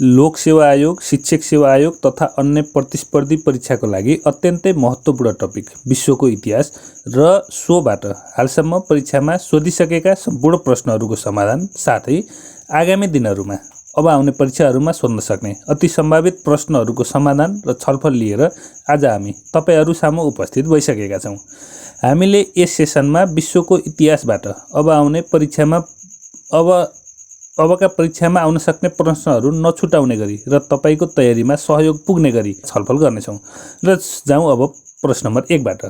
लोक सेवा आयोग, शिक्षक सेवा आयोग तथा अन्य प्रतिस्पर्धी परीक्षाको लागि अत्यन्तै महत्त्वपूर्ण टपिक विश्वको इतिहास र सोबाट हालसम्म परीक्षामा सोधिसकेका सम्पूर्ण प्रश्नहरूको समाधान साथै आगामी दिनहरूमा अब आउने परीक्षाहरूमा सोध्न सक्ने अति सम्भावित प्रश्नहरूको समाधान र छलफल लिएर आज हामी तपाईहरू सामु उपस्थित भइसकेका छौँ। हामीले यस सेसनमा विश्वको इतिहासबाट अब आउने परीक्षामा अबका परीक्षामा आउन सक्ने प्रश्नहरू नछुटाउने गरी र तपाईको तयारीमा सहयोग पुग्ने गरी छलफल गर्नेछौँ। र जाउँ अब प्रश्न नम्बर 1 बाट।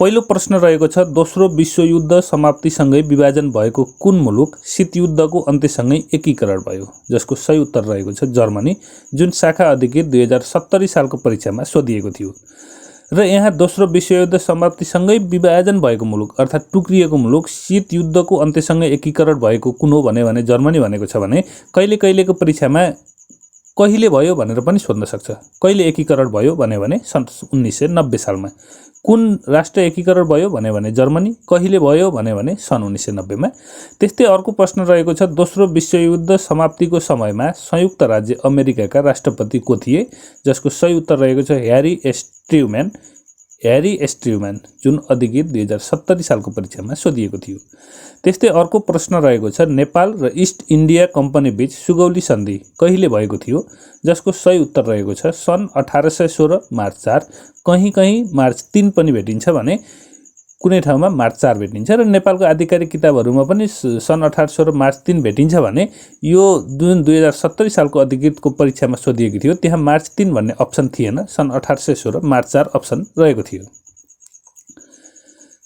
पहिलो प्रश्न रहेको छ, दोस्रो विश्वयुद्ध समाप्तिसँगै विभाजन भएको कुन मुलुक शीतयुद्धको अन्त्यसँगै एकीकरण भयो? जसको सही उत्तर रहेको छ जर्मनी, जुन शाखा अधिकृत 2070 सालको परीक्षामा सोधिएको थियो। र यहाँ दोस्रो विश्वयुद्ध समाप्तिसँगै विभाजन भएको मुलुक अर्थात् टुक्रिएको मुलुक शीतयुद्धको अन्त्यसँगै एकीकरण भएको कुन हो भने जर्मनी भनेको छ भने कहिलेको परीक्षामा कहिले भयो भनेर पनि सोध्न सक्छ। कहिले एकीकरण भयो भने सन् 1990 सालमा। कुन राष्ट्र एकीकरण भयो भने जर्मनी, कहिले भयो भने सन् 1990 मा। त्यस्तै अर्को प्रश्न रहेको छ, दोस्रो विश्वयुद्ध समाप्तिको समयमा संयुक्त राज्य अमेरिकाका राष्ट्रपति को थिए? जसको सही उत्तर रहेको छ ह्यारी एस ट्रुम्यान, जुन अधिकृत 2070 सालको परीक्षामा सोधिएको थियो। त्यस्तै अर्को प्रश्न रहेको छ, नेपाल र इस्ट इन्डिया कम्पनी बीच सुगौली सन्धि कहिले भएको थियो? जसको सही उत्तर रहेको छ सन् 1816 मार्च 4। कहीँ मार्च 3 पनि भेटिन्छ भने कुनै ठाउँमा मार्च 4 भेटिन्छ र नेपालको आधिकारिक किताबहरूमा पनि सन् 1816 मार्च 3 भेटिन्छ भने यो जुन 2070 सालको अधिकृतको परीक्षामा सोधिएको थियो त्यहाँ मार्च 3 भन्ने अप्सन थिएन, सन् 1816 मार्च 4 अप्सन रहेको थियो।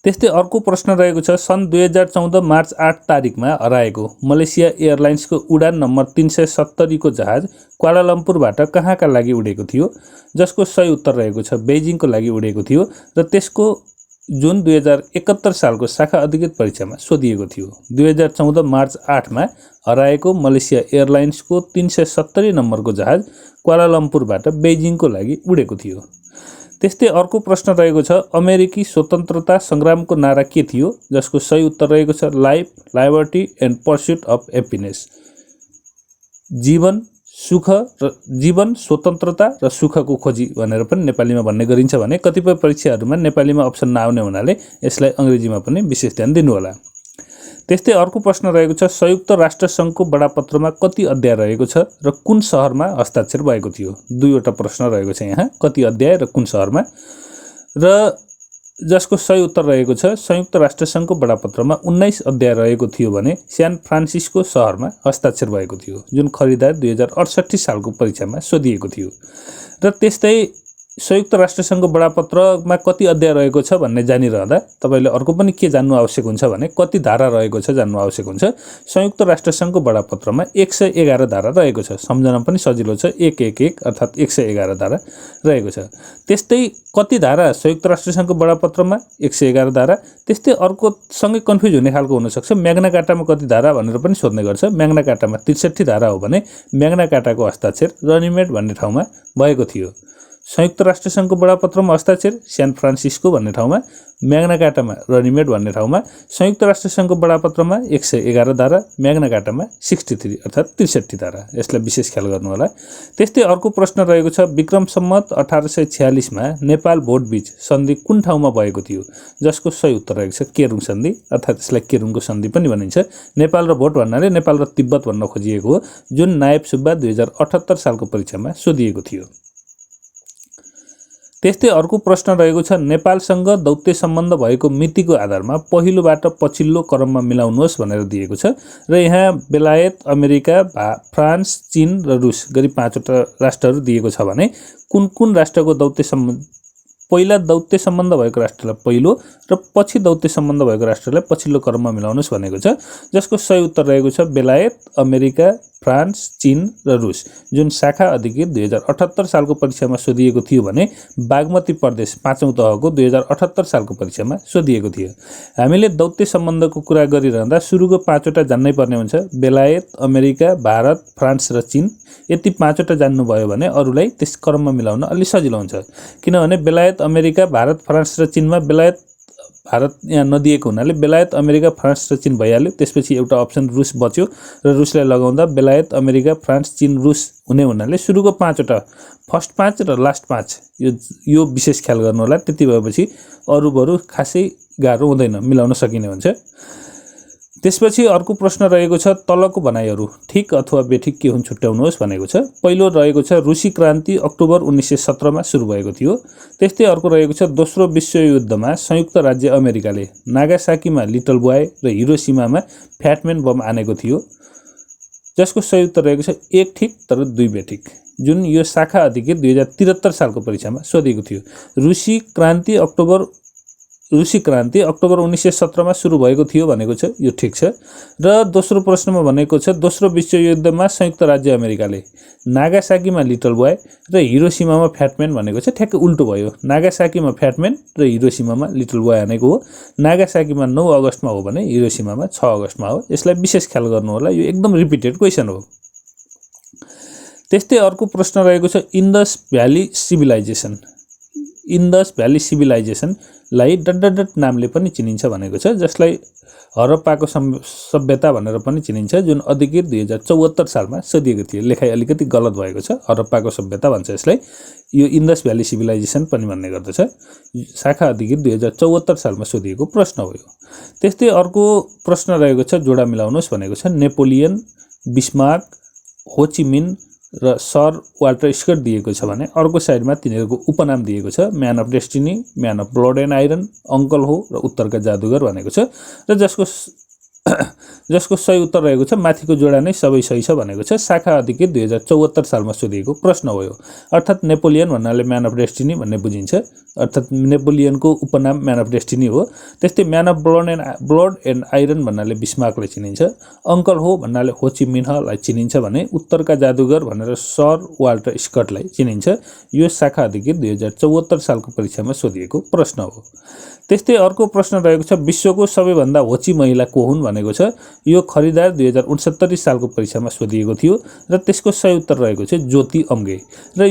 त्यस्तै अर्को प्रश्न रहेको छ, सन् 2014 मार्च 8 तारिकमा हराएको मलेसिया एयरलाइन्सको उडान नम्बर 370 को जहाज क्वालालम्पुरबाट कहाँका लागि उडेको थियो? जसको सही उत्तर रहेको छ बेजिङको लागि उडेको थियो र त्यसको जुन 2071 सालको शाखा अधिकृत परीक्षामा सोधिएको थियो। 2014 मार्च 8 मा हराएको मलेसिया एयरलाइन्सको 370 नम्बरको जहाज क्वालालम्पुरबाट बेजिङको लागि उडेको थियो। त्यस्तै अर्को प्रश्न रहेको छ, अमेरिकी स्वतन्त्रता संग्रामको नारा के थियो? जसको सही उत्तर रहेको छ life, liberty and pursuit of happiness. जीवन, स्वतन्त्रता र सुखको खोजी भनेर पनि नेपालीमा भन्ने गरिन्छ भने कतिपय परीक्षाहरूमा नेपालीमा अप्सन नआउने हुनाले यसलाई अङ्ग्रेजीमा पनि विशेष ध्यान दिनुहोला। त्यस्तै अर्को प्रश्न रहेको छ, संयुक्त राष्ट्र सङ्घको बडापत्रमा कति अध्याय रहेको छ र कुन सहरमा हस्ताक्षर भएको थियो? दुईवटा प्रश्न रहेको छ यहाँ, कति अध्याय र कुन सहरमा, र जसको सही उत्तर रहेको छ संयुक्त राष्ट्र सङ्घको बडापत्रमा 19 अध्याय रहेको थियो भने स्यान फ्रान्सिस्को सहरमा हस्ताक्षर भएको थियो, जुन खरिदार 2068 सालको परीक्षामा सोधिएको थियो। र त्यस्तै संयुक्त राष्ट्र सङ्घको बडापत्रमा कति अध्याय रहेको छ भन्ने जानिरहँदा तपाईले अर्को पनि के जान्नु आवश्यक हुन्छ भने कति धारा रहेको छ जान्नु आवश्यक हुन्छ। संयुक्त राष्ट्र सङ्घको बडापत्रमा 111 धारा रहेको छ, सम्झन पनि सजिलो छ, 111 अर्थात् 111 धारा रहेको छ। त्यस्तै कति धारा संयुक्त राष्ट्र सङ्घको बडापत्रमा 111 धारा। त्यस्तै अर्को सँगै कन्फ्युज हुने खालको हुनसक्छ, म्याग्ना कार्टामा कति धारा भनेर पनि सोध्ने गर्छ। म्याग्ना कार्टामा 63 धारा हो भने म्याग्ना कार्टाको हस्ताक्षर रनिमेड भन्ने ठाउँमा भएको थियो। संयुक्त राष्ट्र सङ्घको बडापत्रमा हस्ताक्षर स्यान फ्रान्सिस्को भन्ने ठाउँमा, म्याग्ना कार्टामा रनिमेड भन्ने ठाउँमा। संयुक्त राष्ट्र सङ्घको बडापत्रमा 111 धारा, म्याग्ना कार्टामा 63 अर्थात् 63 धारा। यसलाई विशेष ख्याल गर्नु होला। त्यस्तै अर्को प्रश्न रहेको छ, विक्रम सम्मत 1846 मा नेपाल भोट बीच सन्धि कुन ठाउँमा भएको थियो? जसको सही उत्तर रहेको छ केरुङ सन्धि अर्थात् यसलाई केरुङको सन्धि पनि भनिन्छ। नेपाल र भोट भन्नाले नेपाल र तिब्बत भन्न खोजिएको हो, जुन नायब सुब्बा 2078 सालको परीक्षामा सोधिएको थियो। त्यस्तै अर्को प्रश्न रहेको छ, नेपालसँग दौत्य सम्बन्ध भएको मितिको आधारमा पहिलोबाट पछिल्लो क्रममा मिलाउनुहोस् भनेर दिएको छ र यहाँ बेलायत, अमेरिका, फ्रान्स, चीन र रुस गरी 5वटा राष्ट्रहरू दिएको छ भने कुन राष्ट्रको पहिला दौत्य सम्बन्ध भएको राष्ट्रलाई पहिलो र पछि दौत्य सम्बन्ध भएको राष्ट्रलाई पछिल्लो क्रममा मिलाउनुहोस् भनेको छ। जसको सही उत्तर रहेको छ बेलायत, अमेरिका, फ्रान्स, चीन र रुस, जुन शाखा अधिकृत 2078 सालको परीक्षामा सोधिएको थियो भने बागमती प्रदेश 5औं तहको 2078 सालको परीक्षामा सोधिएको थियो। हामीले दौत्य सम्बन्धको कुरा गरिरहँदा सुरुको 5वटा जान्नै पर्ने हुन्छ, बेलायत, अमेरिका, भारत, फ्रान्स र चीन। यति 5वटा जान्नुभयो भने अरूलाई त्यस क्रममा मिलाउन अलि सजिलो हुन्छ, किनभने बेलायत, अमेरिका, भारत, फ्रान्स र चीनमा बेलायत भारत यहाँ नदिएको हुनाले बेलायत अमेरिका फ्रान्स र चीन भइहाल्यो। त्यसपछि एउटा अप्सन रुस बच्यो र रुसलाई लगाउँदा बेलायत अमेरिका फ्रान्स चीन रुस हुने हुनाले सुरुको 5 वटा फर्स्ट 5 र लास्ट 5 यो विशेष ख्याल गर्नु होला। त्यति भएपछि अरु बरु खासै गाह्रो हुँदैन, मिलाउन सकिने हुन्छ। त्यसपछि अर्को प्रश्न रहेको छ तलको भनाइहरू ठीक अथवा बेठिक के हुन् छुट्याउनुहोस् भनेको छ। पहिलो रहेको छ रुसी क्रान्ति अक्टोबर 1917 मा सुरु भएको थियो। त्यस्तै अर्को रहेको छ दोस्रो विश्वयुद्धमा संयुक्त राज्य अमेरिकाले नागासाकीमा लिटल बॉय र हिरोशिमामा फ्याटम्यान बम आनेको थियो, जसको सही उत्तर रहेको छ 1 ठीक तर 2 बेठिक, जुन यो शाखा अधिकृत 2073 सालको परीक्षामा सोधिएको थियो। रुसी क्रान्ति अक्टोबर 1917 मा सुरु भएको थियो भनेको छ, यो ठीक छ। र दोस्रो प्रश्नमा भनेको छ दोस्रो विश्वयुद्धमा संयुक्त राज्य अमेरिकाले नागासाकीमा लिटल बॉय र हिरोशिमामा फ्याटम्यान भनेको छ ठ्याक्कै उल्टो भयो। नागासाकीमा फ्याटम्यान र हिरोशिमामा लिटल बॉय हानेको हो। नागासाकीमा 9 अगस्तमा हो भने हिरोशिमामा 6 अगस्तमा हो। यसलाई विशेष ख्याल गर्नु होला, यो एकदम रिपिटेड क्वेशन हो। त्यस्तै अर्को प्रश्न रहेको छ इन्डस भ्याली सिभिलाइजेसनलाई डट नामले पनि चिनिन्छ भनेको छ, जसलाई हरप्पाको सभ्यता भनेर पनि चिनिन्छ, जुन अधिकृत 2074 सालमा सोधिएको थियो। लेखाइ अलिकति गलत भएको छ, हरप्पाको सभ्यता भन्छ यसलाई, यो इन्डस भ्याली सिभिलाइजेसन पनि भन्ने गर्दछ। शाखा अधिकृत 2074 सालमा सोधिएको प्रश्न हो यो। त्यस्तै अर्को प्रश्न रहेको छ जोडा मिलाउनुहोस् भनेको छ नेपोलियन, बिस्मार्क, होचिमिन र सर वाल्टर स्कट दिएको छ भने अर्को साइडमा तिनीहरूको उपनाम दिएको छ man of destiny, man of blood and iron, uncle हो र उत्तरका जादुगर भनेको छ। र जसको सही उत्तर रहेको छ माथिको जोडा नै सबै सही छ भनेको छ। शाखा अधिकृत 2074 सालमा सोधिएको प्रश्न हो यो। अर्थात् नेपोलियन भन्नाले म्यान अफ डेस्टिनी भन्ने बुझिन्छ, अर्थात् नेपोलियनको उपनाम म्यान अफ डेस्टिनी हो। त्यस्तै man of blood and iron भन्नाले बिस्मार्कलाई चिनिन्छ, अङ्कल हो भन्नाले होचिमिन्हलाई चिनिन्छ भने उत्तरका जादुगर भनेर सर वाल्टर स्कटलाई चिनिन्छ। यो शाखा अधिकृत 2074 सालको परीक्षामा सोधिएको प्रश्न हो। त्यस्तै अर्को प्रश्न रहेको छ विश्वको सबैभन्दा होची महिला को हुन् भनेको छ। यो खरिदार 2069 सालको परीक्षामा सोधिएको थियो र त्यसको सही उत्तर रहेको छ ज्योति अम्गे। र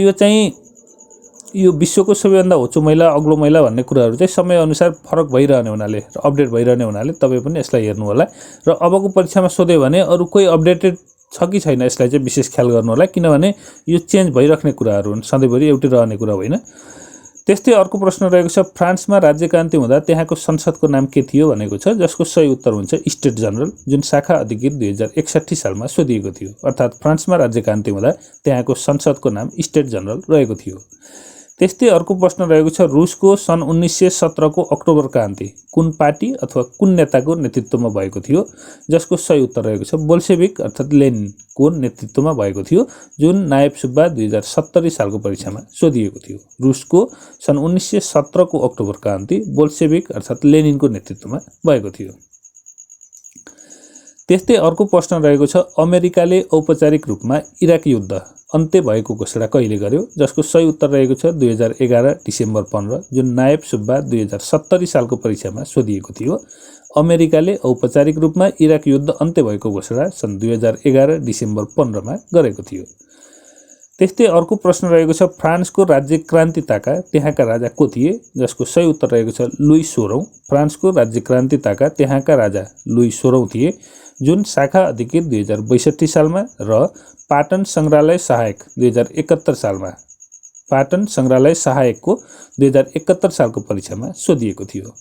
यो विश्वको सबैभन्दा होचो महिला अग्लो महिला भन्ने कुराहरू चाहिँ समयअनुसार फरक भइरहने हुनाले र अपडेट भइरहने हुनाले तपाईँ पनि यसलाई हेर्नु होला। र अबको परीक्षामा सोध्यो भने अरू कोही अपडेटेड छ कि छैन यसलाई चाहिँ विशेष ख्याल गर्नु होला, किनभने यो चेन्ज भइराख्ने कुराहरू हुन्, सधैँभरि एउटै रहने कुरा होइन। त्यस्तै अर्को प्रश्न रहेको छ फ्रान्समा राज्यक्रान्ति हुँदा त्यहाँको संसदको नाम के थियो भनेको छ, जसको सही उत्तर हुन्छ स्टेट जनरल, जुन शाखा अधिकृत 2061 सालमा सोधिएको थियो। अर्थात् फ्रान्समा राज्यक्रान्ति हुँदा त्यहाँको संसदको नाम स्टेट जनरल रहेको थियो। त्यस्तै अर्को प्रश्न रहेको छ रुसको सन् 1917 को अक्टोबर क्रान्ति कुन पार्टी अथवा कुन नेताको नेतृत्वमा भएको थियो, जसको सही उत्तर रहेको छ बोल्सेविक अर्थात् लेनिनको नेतृत्वमा भएको थियो, जुन नायब सुब्बा 2070 सालको परीक्षामा सोधिएको थियो। रुसको सन् 1917 को अक्टोबर क्रान्ति बोल्सेविक अर्थात् लेनिनको नेतृत्वमा भएको थियो। त्यस्तै अर्को प्रश्न रहेको छ अमेरिकाले औपचारिक रूपमा इराक युद्ध अन्त्य भएको घोषणा कहिले गर्यो, जसको सही उत्तर रहेको छ 2011 डिसेम्बर 15, जुन नायब सुब्बा 2070 सालको परीक्षामा सोधिएको थियो। अमेरिकाले औपचारिक रूपमा इराक युद्ध अन्त्य भएको घोषणा सन् 2011 डिसेम्बर 15 मा गरेको थियो। त्यस्तै अर्को प्रश्न रहेको छ फ्रान्सको राज्यक्रान्तिताका त्यहाँका राजा को थिए, जसको सही उत्तर रहेको छ लुई 16। फ्रान्सको राज्यक्रान्तिताका त्यहाँका राजा लुई 16 थिए, जुन शाखा अधिकृत 2062 सालमा र पाटन सङ्ग्रहालय सहायक 2071 सालमा पाटन सङ्ग्रहालय सहायकको 2071 सालको परीक्षामा सोधिएको थियो।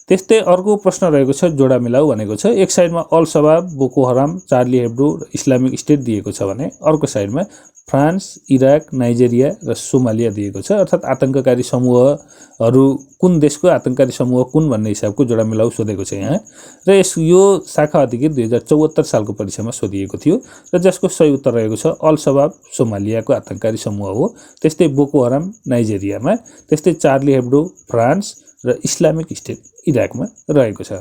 त्यस्तै अर्को प्रश्न रहेको छ जोडा मिलाऊ भनेको छ। एक साइडमा all Shabaab, Boko Haram, Charlie Hebdo र इस्लामिक स्टेट दिएको छ भने अर्को साइडमा फ्रान्स, इराक, नाइजेरिया र सोमालिया दिएको छ। अर्थात् आतंककारी समूहहरू कुन देशको आतंककारी समूह कुन भन्ने हिसाबको जोडा मिलाऊ सोधेको छ यहाँ। र यो शाखा अधिकृत 2074 सालको परीक्षामा सोधिएको थियो र जसको सही उत्तर रहेको छ अल शबाब सोमालियाको आतंककारी समूह हो। त्यस्तै बोको हराम नाइजेरियामा, त्यस्तै चार्ली हेब्डो फ्रान्स र इस्लामिक स्टेट इराकमा रहेको छ।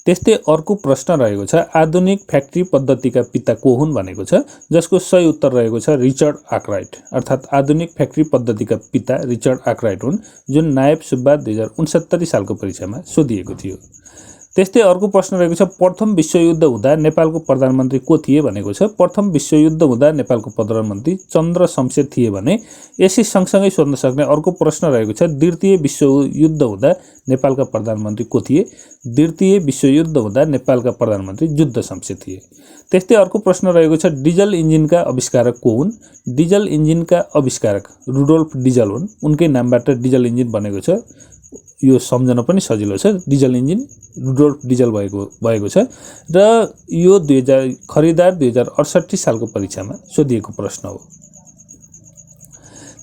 त्यस्तै अर्को प्रश्न रहेको छ आधुनिक फ्याक्ट्री पद्धतिका पिता को हुन् भनेको छ, जसको सही उत्तर रहेको छ रिचर्ड आर्कराइट। अर्थात् आधुनिक फ्याक्ट्री पद्धतिका पिता रिचर्ड आर्कराइट हुन्, जुन नायब सुब्बा 2069 सालको परीक्षामा सोधिएको थियो। त्यस्तै अर्को प्रश्न रहेको छ प्रथम विश्वयुद्ध हुँदा नेपालको प्रधानमन्त्री को थिए भनेको छ। प्रथम विश्वयुद्ध हुँदा नेपालको प्रधानमन्त्री चन्द्र शमशेर थिए भने यसै सँगसँगै सोध्न सक्ने अर्को प्रश्न रहेको छ द्वितीय विश्वयुद्ध हुँदा नेपालका प्रधानमन्त्री को थिए। द्वितीय विश्वयुद्ध हुँदा नेपालका प्रधानमन्त्री युद्ध शमशेर थिए। त्यस्तै अर्को प्रश्न रहेको छ डिजल इन्जिनका आविष्कारक को हुन्। डिजल इन्जिनका आविष्कारक रुडोल्फ डिजल हुन्। उनकै नामबाट डिजल इन्जिन बनेको छ। यो सम्झन पनि सजिलो छ। डिजल इन्जिन रुडोल्फ डिजल भएको छ र यो खरिदार 2068 सालको परीक्षामा सोधिएको प्रश्न हो।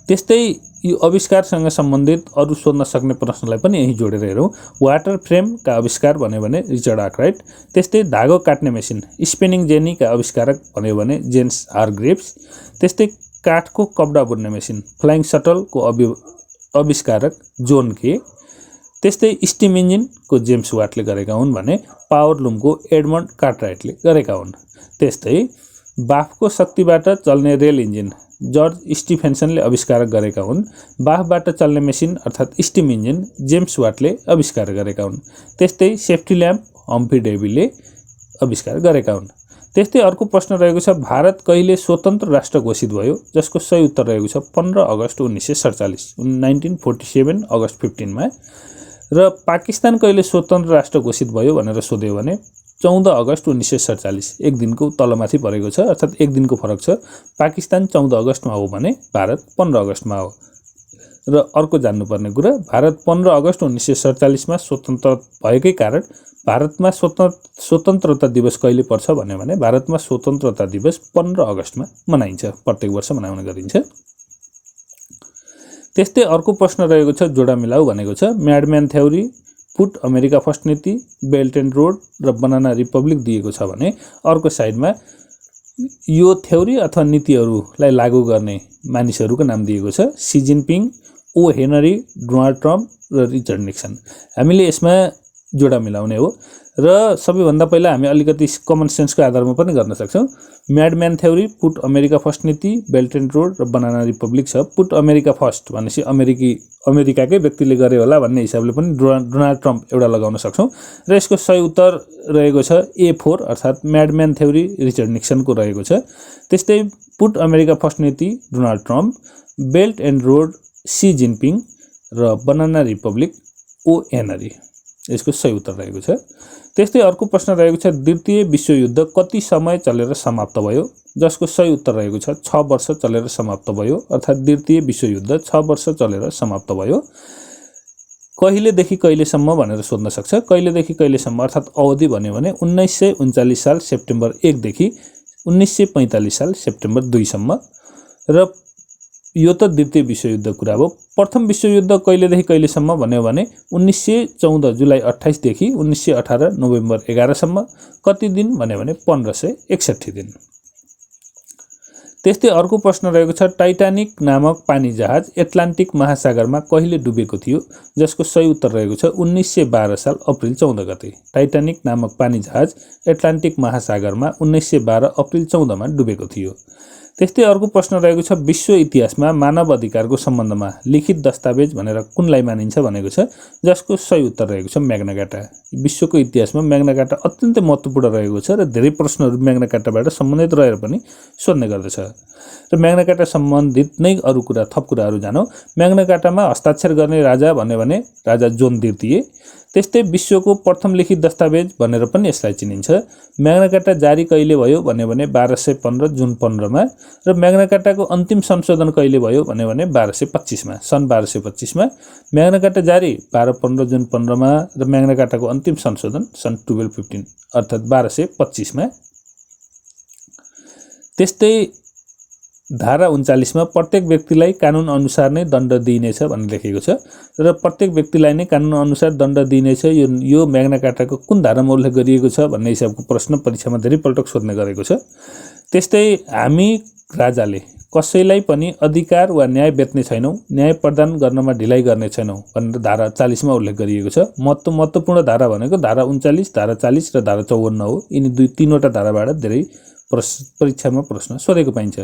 त्यस्तै यो आविष्कारसँग सम्बन्धित अरू सोध्न सक्ने प्रश्नलाई पनि यही जोडेर हेरौँ। वाटर फ्रेमका आविष्कार भन्यो भने रिचर्ड आर्कराइट। त्यस्तै धागो काट्ने मेसिन स्पिनिङ जेनीका आविष्कारक भन्यो भने जेम्स हारग्रेव्स। त्यस्तै काठको कपडा बुन्ने मेसिन फ्लाइङ सटलको आविष्कारक जोन के। त्यस्तै स्टिम इन्जिनको जेम्स वाटले गरेका हुन् भने पावर लुमको एडमन्ड कार्टराइटले गरेका हुन्। त्यस्तै बाफको शक्तिबाट चल्ने रेल इन्जिन जर्ज स्टिफेन्सनले आविष्कार गरेका हुन्। बाफबाट चल्ने मेसिन अर्थात् स्टिम इन्जिन जेम्स वाटले आविष्कार गरेका हुन्। त्यस्तै सेफ्टी ल्याम्प हम्फ्री डेभीले आविष्कार गरेका हुन्। त्यस्तै अर्को प्रश्न रहेको छ भारत कहिले स्वतन्त्र राष्ट्र घोषित भयो, जसको सही उत्तर रहेको छ 15 अगस्त 1947 1947 अगस्त 15 मा। र पाकिस्तान कहिले स्वतन्त्र राष्ट्र घोषित भयो भनेर सोध्यो भने 14 अगस्त 1947 एक दिनको तलमाथि परेको छ अर्थात् एक दिनको फरक छ। पाकिस्तान 14 अगस्तमा हो भने भारत 15 अगस्तमा हो। र अर्को जान्नुपर्ने कुरा भारत 15 अगस्त 1947 मा स्वतन्त्र भएकै कारण भारतमा स्वतन्त्रता दिवस कहिले पर्छ भन्यो भने भारतमा स्वतन्त्रता दिवस 15 अगस्तमा मनाइन्छ, प्रत्येक वर्ष मनाउने गरिन्छ। त्यस्तै अर्को प्रश्न रहेको छ जोडा मिलाऊ भनेको छ म्याडम्यान थ्योरी, पुट अमेरिका फर्स्ट नीति, बेल्ट एन्ड रोड र बनाना रिपब्लिक दिएको छ भने अर्को साइडमा यो थ्योरी अथवा नीतिहरूलाई लागू गर्ने मानिसहरूको नाम दिएको छ Xi Jinping, O Henry, Donald Trump र रिचर्ड निक्सन। हामीले यसमा जोडा मिलाउने हो र सबैभन्दा पहिला हामी अलिकति कमन सेन्सको आधारमा पनि गर्न सक्छौँ। म्याडम्यान थ्योरी, पुट अमेरिका फर्स्ट नीति, बेल्ट एन्ड रोड र बनाना रिपब्लिक छ। पुट अमेरिका फर्स्ट भनेपछि अमेरिकाकै व्यक्तिले गरे होला भन्ने हिसाबले पनि डोनाल्ड ट्रम्प एउटा लगाउन सक्छौँ र यसको सही उत्तर रहेको छ A4 अर्थात् म्याडम्यान थ्योरी रिचर्ड निक्सनको रहेको छ। त्यस्तै पुट अमेरिका फर्स्ट नीति Donald Trump, belt and road Xi Jinping र बनाना रिपब्लिक ओ हेनरी यसको सही उत्तर रहेको छ। त्यस्तै अर्को प्रश्न रहेको छ द्वितीय विश्वयुद्ध कति समय चलेर समाप्त भयो, जसको सही उत्तर रहेको छ 6 वर्ष चलेर समाप्त भयो अर्थात् द्वितीय विश्वयुद्ध 6 वर्ष चलेर समाप्त भयो। कहिलेदेखि कहिलेसम्म भनेर सोध्न सक्छ। कहिलेदेखि कहिलेसम्म अर्थात् अवधि भन्यो भने 1939 साल सेप्टेम्बर 1 देखि 1945 साल सेप्टेम्बर 2 सम्म। र यो त द्वितीय विश्वयुद्ध कुरा हो। प्रथम विश्वयुद्ध कहिलेदेखि कहिलेसम्म भन्यो भने 1914 जुलाई 28 देखि 1918 नोभेम्बर 11 सम्म। कति दिन भन्यो भने 1561 दिन। त्यस्तै अर्को प्रश्न रहेको छ टाइटानिक नामक पानी जहाज एटलान्टिक महासागरमा कहिले डुबेको थियो, जसको सही उत्तर रहेको छ 1912 साल अप्रिल 14 गते। टाइटानिक नामक पानी जहाज एटलान्टिक महासागरमा 1912 अप्रिल 14 मा डुबेको थियो। त्यस्तै अर्को प्रश्न रहेको छ विश्व इतिहासमा मानव अधिकारको सम्बन्धमा लिखित दस्तावेज भनेर कुनलाई मानिन्छ भनेको छ, जसको सही उत्तर रहेको छ म्याग्ना कार्टा। विश्वको इतिहासमा म्याग्ना कार्टा अत्यन्तै महत्त्वपूर्ण रहेको छ र धेरै प्रश्नहरू म्याग्ना कार्टाबाट सम्बन्धित रहेर पनि सोध्ने गर्दछ। र म्याग्ना कार्टा सम्बन्धित नै अरू कुरा थप कुराहरू जानौँ। म्याग्ना कार्टामा हस्ताक्षर गर्ने राजा भन्यो भने राजा जोन द्वितीय। त्यस्तै विश्वको प्रथम लिखित दस्तावेज भनेर पनि यसलाई चिनिन्छ। म्याग्ना कार्टा जारी कहिले भयो भन्यो भने 1215 जुन 15 मा। र म्याग्ना कार्टाको अन्तिम संशोधन कहिले भयो भन्यो भने 1225 मा, सन् 1225 मा। म्याग्ना कार्टा जारी 1215 जुन 15 मा र म्याग्ना कार्टाको अन्तिम संशोधन सन् 1215 अर्थात् 1225 मा। त्यस्तै धारा 39 मा प्रत्येक व्यक्तिलाई कानुन अनुसार नै दण्ड दिइनेछ भनेर लेखेको छ र प्रत्येक व्यक्तिलाई नै कानुन अनुसार दण्ड दिइनेछ यो म्याग्ना कार्टाको कुन धारामा उल्लेख गरिएको छ भन्ने हिसाबको प्रश्न परीक्षामा धेरै पल्ट सोध्ने गरेको छ। त्यस्तै हामी राजाले कसैलाई पनि अधिकार वा न्याय बेच्ने छैनौँ, न्याय प्रदान गर्नमा ढिलाइ गर्ने छैनौँ भनेर धारा 40 मा उल्लेख गरिएको छ। महत्त्वपूर्ण धारा भनेको धारा 39, धारा 40 र धारा 54 हो। यिनी तीनवटा धाराबाट धेरै परीक्षामा प्रश्न सोधेको पाइन्छ।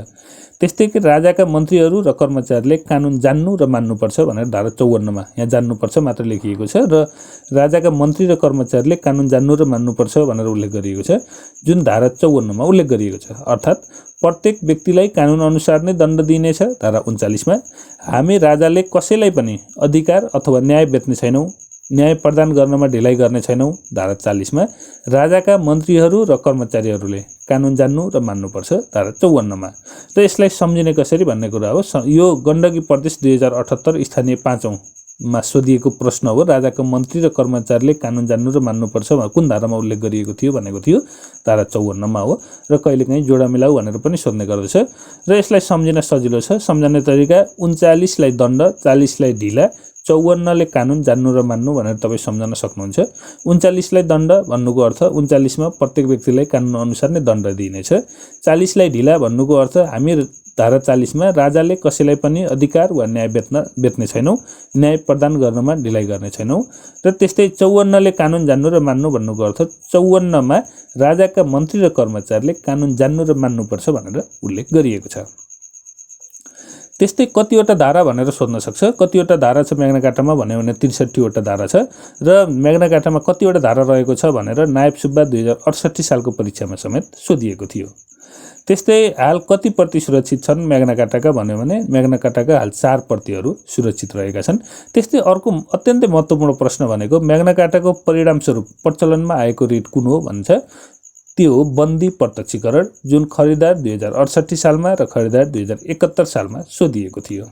त्यस्तै कि राजाका मन्त्रीहरू र कर्मचारीले कानुन जान्नु र मान्नुपर्छ भनेर धारा 54 मा यहाँ जान्नुपर्छ मात्र लेखिएको छ र राजाका मन्त्री र कर्मचारीले कानुन जान्नु र मान्नुपर्छ भनेर उल्लेख गरिएको छ, जुन धारा 54 मा उल्लेख गरिएको छ। अर्थात् प्रत्येक व्यक्तिलाई कानुन अनुसार नै दण्ड दिइनेछ धारा 39 मा। हामी राजाले कसैलाई पनि अधिकार अथवा न्याय बेच्ने छैनौँ, न्याय प्रदान गर्नमा ढिलाइ गर्ने छैनौँ धारा 40 मा। राजाका मन्त्रीहरू र कर्मचारीहरूले कानुन जान्नु र मान्नुपर्छ धारा 54 मा। र यसलाई सम्झिने कसरी भन्ने कुरा हो। यो गण्डकी प्रदेश 2078 स्थानीय 5औं मा सोधिएको प्रश्न हो। राजाका मन्त्री र कर्मचारीले कानुन जान्नु र मान्नुपर्छ कुन धारामा उल्लेख गरिएको थियो भनेको थियो धारा 54 मा हो। र कहिलेकाहीँ जोडा मिलाऊ भनेर पनि सोध्ने गर्दछ र यसलाई सम्झिन सजिलो छ। सम्झने तरिका 39 लाई दण्ड, 40 लाई ढिला, 54 ले कानुन जान्नु र मान्नु भनेर तपाईँ सम्झन सक्नुहुन्छ। 39 लाई दण्ड भन्नुको अर्थ 39 मा प्रत्येक व्यक्तिलाई कानुन अनुसार नै दण्ड दिइनेछ। 40 लाई ढिला भन्नुको अर्थ हामी धारा 40 मा राजाले कसैलाई पनि अधिकार वा न्याय बेच्ने छैनौँ, न्याय प्रदान गर्नमा ढिलाइ गर्ने छैनौँ। र त्यस्तै 54 ले कानुन जान्नु र मान्नु भन्नुको अर्थ 54 मा राजाका मन्त्री र कर्मचारीले कानुन जान्नु र मान्नुपर्छ भनेर उल्लेख गरिएको छ। त्यस्तै कतिवटा धारा भनेर सोध्न सक्छ। कतिवटा धारा छ म्याग्ना कार्टामा भन्यो भने 63 वटा धारा छ र म्याग्ना कार्टामा कतिवटा धारा रहेको छ भनेर नायब सुब्बा 2068 सालको परीक्षामा समेत सोधिएको थियो। त्यस्तै हाल कति प्रति सुरक्षित छन् म्याग्ना कार्टाका भन्यो भने म्याग्ना कार्टाका हाल 4 प्रतिहरू सुरक्षित रहेका छन्। त्यस्तै अर्को अत्यन्तै महत्त्वपूर्ण प्रश्न भनेको म्याग्ना कार्टाको परिणामस्वरूप प्रचलनमा आएको रिट कुन हो भन्छ। त्यो हो बन्दी प्रत्यक्षीकरण, जुन खरिदार 2068 सालमा र खरिदार 2071 सालमा सोधिएको थियो।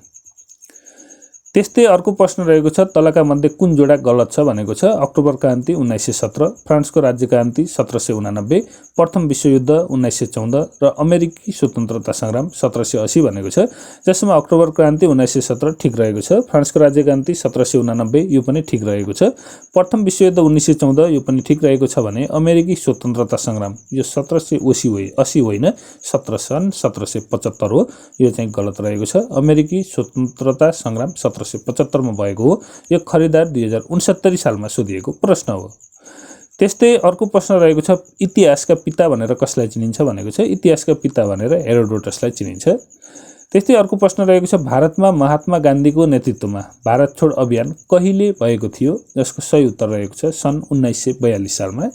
त्यस्तै अर्को प्रश्न रहेको छ तलका मध्ये कुन जोडा गलत छ भनेको छ। अक्टोबर क्रान्ति 1917, फ्रान्सको राज्य क्रान्ति 1789, प्रथम विश्वयुद्ध 1914 र अमेरिकी स्वतन्त्रता सङ्ग्राम 1780 भनेको छ। जसमा अक्टोबर क्रान्ति 1917 ठिक रहेको छ, फ्रान्सको राज्य क्रान्ति 1789 यो पनि ठिक रहेको छ, प्रथम विश्वयुद्ध 1914 यो पनि ठिक रहेको छ भने अमेरिकी स्वतन्त्रता सङ्ग्राम यो 1780 होइन 1775 हो, यो चाहिँ गलत रहेको छ। अमेरिकी स्वतन्त्रता सङ्ग्राम 1775 मा भएको हो। यो खरिदार 2069 सालमा सोधिएको प्रश्न हो। त्यस्तै अर्को प्रश्न रहेको छ इतिहासका पिता भनेर कसलाई चिनिन्छ भनेको छ। इतिहासका पिता भनेर हेरोडोटसलाई चिनिन्छ। त्यस्तै अर्को प्रश्न रहेको छ भारतमा महात्मा गान्धीको नेतृत्वमा भारत छोड अभियान कहिले भएको थियो, जसको सही उत्तर रहेको छ सन् 1942 सालमा।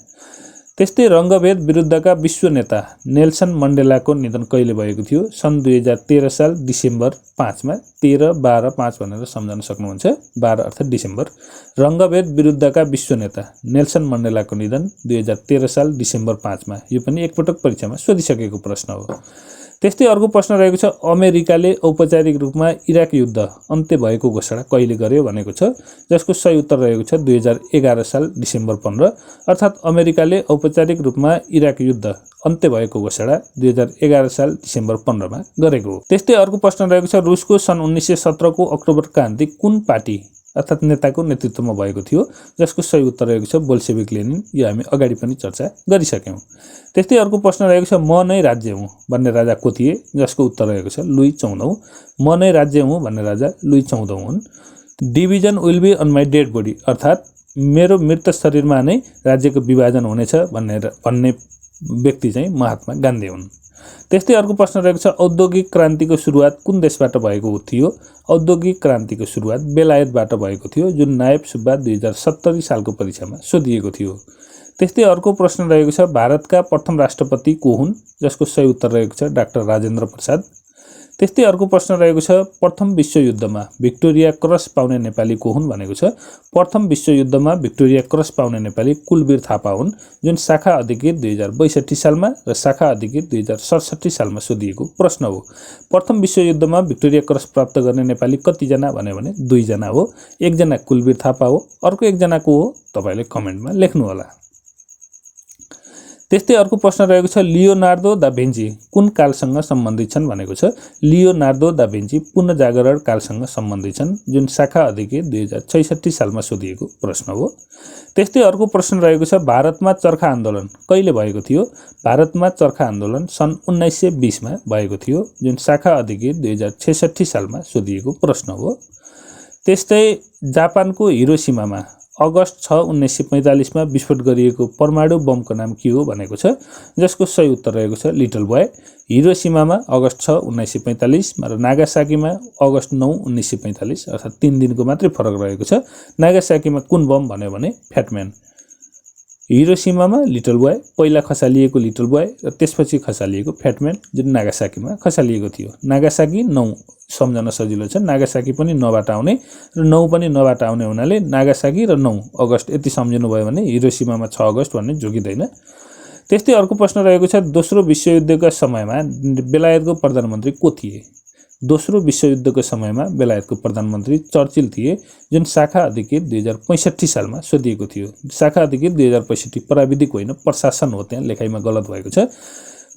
त्यस्तै रङ्गभेद विरुद्धका विश्व नेता नेल्सन मण्डेलाको निधन कहिले भएको थियो, सन् 2013 साल डिसेम्बर 5 मा। 13, 12, 5 भनेर सम्झन सक्नुहुन्छ। 12 अर्थात् डिसेम्बर। रङ्गभेद विरुद्धका विश्व नेता नेल्सन मण्डेलाको निधन 2013 साल डिसेम्बर 5 मा। यो पनि एकपटक परीक्षामा सोधिसकेको प्रश्न हो। त्यस्तै अर्को प्रश्न रहेको छ अमेरिकाले औपचारिक रूपमा इराक युद्ध अन्त्य भएको घोषणा कहिले गर्यो भनेको छ, जसको सही उत्तर रहेको छ 2011 साल डिसेम्बर 15। अर्थात् अमेरिकाले औपचारिक रूपमा इराक युद्ध अन्त्य भएको घोषणा 2011 साल डिसेम्बर 15 मा गरेको हो। त्यस्तै अर्को प्रश्न रहेको छ रुसको सन् 1917 को अक्टोबर क्रान्ति कुन पार्टी अर्थात् नेताको नेतृत्वमा भएको थियो, जसको सही उत्तर रहेको छ बोल्सेविक लेनिन। यो हामी अगाडि पनि चर्चा गरिसक्यौँ। त्यस्तै अर्को प्रश्न रहेको छ म नै राज्य हुँ भन्ने राजा को थिए, जसको उत्तर रहेको छ लुई 14औं। म नै राज्य हुँ भन्ने राजा लुई 14औं हुन्। Division will be on my dead body अर्थात् मेरो मृत शरीरमा नै राज्यको विभाजन हुनेछ भन्ने व्यक्ति चाहिँ महात्मा गान्धी हुन्। त्यस्तै अर्को प्रश्न रहेको छ औद्योगिक क्रान्तिको सुरुवात कुन देशबाट भएको थियो। औद्योगिक क्रान्तिको सुरुवात बेलायतबाट भएको थियो, जुन नायब सुब्बा 2070 सालको परीक्षामा सोधिएको थियो। त्यस्तै अर्को प्रश्न रहेको छ भारतका प्रथम राष्ट्रपति को हुन्, जसको सही उत्तर रहेको छ डाक्टर राजेन्द्र प्रसाद। त्यस्तै अर्को प्रश्न रहेको छ प्रथम विश्वयुद्धमा भिक्टोरिया क्रस पाउने नेपाली को हुन् भनेको छ। प्रथम विश्वयुद्धमा भिक्टोरिया क्रस पाउने नेपाली कुलवीर थापा हुन्, जुन शाखा अधिकृत 2062 सालमा र शाखा अधिकृत 2067 सालमा सोधिएको प्रश्न हो। प्रथम विश्वयुद्धमा भिक्टोरिया क्रस प्राप्त गर्ने नेपाली कतिजना भन्यो भने 2 जना हो। एकजना कुलवीर थापा हो, अर्को एकजना को हो तपाईले कमेन्टमा लेख्नुहोला। त्यस्तै अर्को प्रश्न रहेको छ लियोनार्दो दा भिन्ची कुन कालसँग सम्बन्धित छन् भनेको छ। लियोनार्दो दा भिन्ची पुनर्जागरण कालसँग सम्बन्धित छन्, जुन शाखा अधिकृत 2066 सालमा सोधिएको प्रश्न हो। त्यस्तै अर्को प्रश्न रहेको छ भारतमा चरखा आन्दोलन कहिले भएको थियो। भारतमा चरखा आन्दोलन सन् 1920 मा भएको थियो, जुन शाखा अधिकृत 2066 सालमा सोधिएको प्रश्न हो। त्यस्तै जापानको हिरोसिमामा अगस्त 6 1945 मा विस्फोट गरिएको परमाणु बमको नाम के हो भनेको छ, जसको सही उत्तर रहेको छ लिटल बॉय। हिरोसिमामा अगस्त 6 1945 र नागासाकीमा अगस्त 9 1945, अर्थात् 3 दिनको मात्रै फरक रहेको छ। नागासाकीमा कुन बम भन्यो भने फ्याटम्यान। हिरोसिमामा लिटल बॉय, पहिला खसालिएको लिटल बॉय र त्यसपछि खसालिएको फ्याटम्यान, जुन नागासाकीमा खसालिएको थियो। नागासाकी 9 सम्झन सजिलो छ, नागासाकी पनि 9 बाट आउने र 9 पनि 9 बाट आउने हुनाले नागासाकी र 9 अगस्त यति सम्झिनु भयो भने हिरोसिमामा 6 अगस्त भन्ने जोगिँदैन। त्यस्तै अर्को प्रश्न रहेको छ, दोस्रो विश्वयुद्धका समयमा बेलायतको प्रधानमन्त्री को थिए? दोस्रो विश्वयुद्धको समयमा बेलायतको प्रधानमन्त्री चर्चिल थिए, जुन शाखा अधिकृत 2065 सालमा सोधिएको थियो। शाखा अधिकृत 2065 प्राविधिक होइन, प्रशासन हो, त्यहाँ लेखाइमा गलत भएको छ।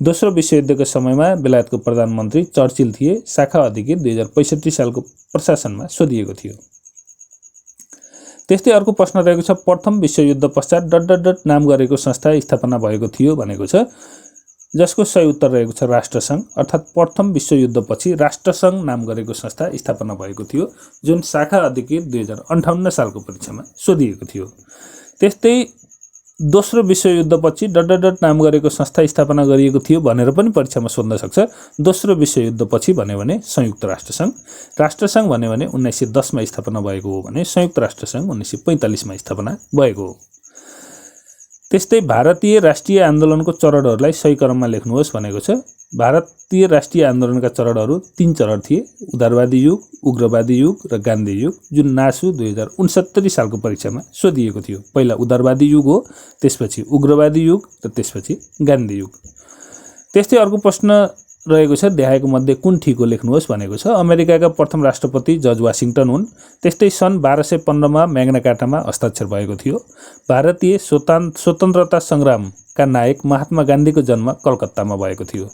दोस्रो विश्वयुद्धको समयमा बेलायतको प्रधानमन्त्री चर्चिल थिए, शाखा अधिकृत 2065 सालको प्रशासनमा सोधिएको थियो। त्यस्तै अर्को प्रश्न रहेको छ, प्रथम विश्वयुद्ध पश्चात ... नाम गरेको संस्था स्थापना भएको थियो भनेको छ, जसको सही उत्तर रहेको छ राष्ट्रसङ्घ। अर्थात् प्रथम विश्वयुद्धपछि राष्ट्रसङ्घ नाम गरेको संस्था स्थापना भएको थियो, जुन शाखा अधिकृत 2058 सालको परीक्षामा सोधिएको थियो। त्यस्तै दोस्रो विश्वयुद्धपछि ... नाम गरेको संस्था स्थापना गरिएको थियो भनेर पनि परीक्षामा सोध्न सक्छ। दोस्रो विश्वयुद्धपछि भन्यो भने संयुक्त राष्ट्रसङ्घ। राष्ट्रसङ्घ भन्यो भने 1910 मा स्थापना भएको हो भने संयुक्त राष्ट्रसङ्घ 1945 मा स्थापना भएको हो। त्यस्तै भारतीय राष्ट्रिय आन्दोलनको चरणहरूलाई सही क्रममा लेख्नुहोस् भनेको छ। भारतीय राष्ट्रिय आन्दोलनका चरणहरू 3 चरण थिए, उदारवादी युग, उग्रवादी युग र गान्धी युग, जुन नासु 2069 सालको परीक्षामा सोधिएको थियो। पहिला उदारवादी युग हो, त्यसपछि उग्रवादी युग र त्यसपछि गान्धी युग। त्यस्तै अर्को प्रश्न रहेको छ, देखाएको मध्ये कुन ठिक हो लेख्नुहोस् भनेको छ। अमेरिकाका प्रथम राष्ट्रपति जर्ज वाशिङटन हुन्। त्यस्तै सन् 1215 मा म्याग्ना कार्टामा हस्ताक्षर भएको थियो। भारतीय स्वतन्त्रता सङ्ग्रामका नायक महात्मा गान्धीको जन्म कलकत्तामा भएको थियो,